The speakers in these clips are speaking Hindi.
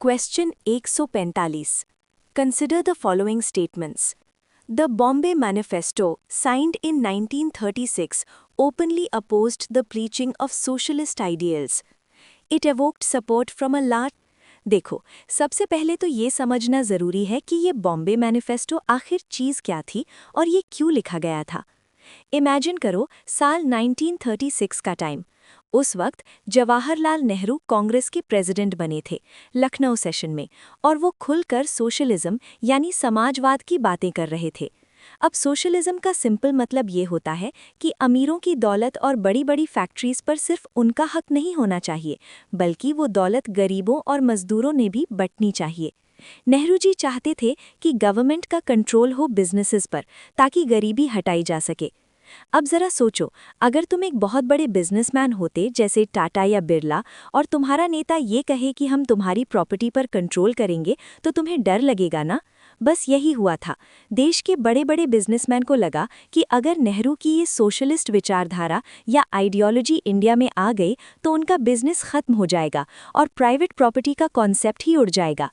Question 145. Consider the following statements. The Bombay Manifesto, signed in 1936, openly opposed the preaching of socialist ideals. It evoked support from a large... देखो, सबसे पहले तो ये समझना ज़रूरी है कि ये बॉम्बे मैनिफेस्टो आखिर चीज़ क्या थी और ये क्यों लिखा गया था। इमेजिन करो साल 1936 का टाइम। उस वक्त जवाहरलाल नेहरू कांग्रेस के प्रेसिडेंट बने थे लखनऊ सेशन में, और वो खुलकर सोशलिज्म यानी समाजवाद की बातें कर रहे थे। अब सोशलिज्म का सिंपल मतलब ये होता है कि अमीरों की दौलत और बड़ी बड़ी फैक्ट्रीज पर सिर्फ उनका हक नहीं होना चाहिए, बल्कि वो दौलत गरीबों और मजदूरों ने भी बंटनी चाहिए। नेहरू जी चाहते थे कि गवर्नमेंट का कंट्रोल हो बिजनेसेस पर, ताकि गरीबी हटाई जा सके। अब जरा सोचो, अगर तुम एक बहुत बड़े बिजनेसमैन होते जैसे टाटा या बिरला, और तुम्हारा नेता ये कहे कि हम तुम्हारी प्रॉपर्टी पर कंट्रोल करेंगे, तो तुम्हें डर लगेगा ना। बस यही हुआ था। देश के बड़े बड़े बिजनेसमैन को लगा कि अगर नेहरू की ये सोशलिस्ट विचारधारा या आइडियोलॉजी इंडिया में आ गई तो उनका बिजनेस खत्म हो जाएगा और प्राइवेट प्रॉपर्टी का कॉन्सेप्ट ही उड़ जाएगा।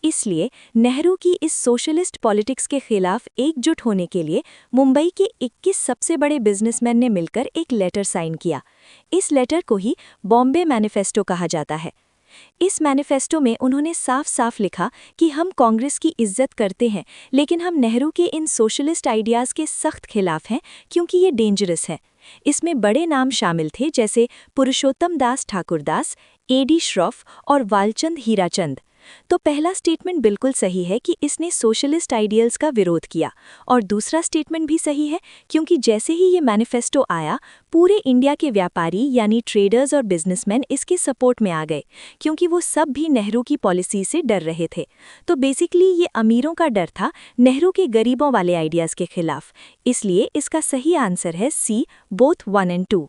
इसलिए नेहरू की इस सोशलिस्ट पॉलिटिक्स के खिलाफ एकजुट होने के लिए मुंबई के 21 सबसे बड़े बिजनेसमैन ने मिलकर एक लेटर साइन किया। इस लेटर को ही बॉम्बे मैनिफेस्टो कहा जाता है। इस मैनिफेस्टो में उन्होंने साफ साफ लिखा कि हम कांग्रेस की इज्जत करते हैं, लेकिन हम नेहरू के इन सोशलिस्ट आइडियाज़ के सख्त खिलाफ हैं, क्योंकि ये डेंजरस है। इसमें बड़े नाम शामिल थे जैसे पुरुषोत्तम दास ठाकुरदास, A.D. श्रॉफ और वालचंद हीराचंद। तो पहला स्टेटमेंट बिल्कुल सही है कि इसने सोशलिस्ट आइडियल्स का विरोध किया, और दूसरा स्टेटमेंट भी सही है क्योंकि जैसे ही ये मैनिफेस्टो आया, पूरे इंडिया के व्यापारी यानी ट्रेडर्स और बिजनेसमैन इसके सपोर्ट में आ गए, क्योंकि वो सब भी नेहरू की पॉलिसी से डर रहे थे। तो बेसिकली ये अमीरों का डर था नेहरू के गरीबों वाले आइडियाज़ के खिलाफ। इसलिए इसका सही आंसर है सी, बोथ 1 और 2।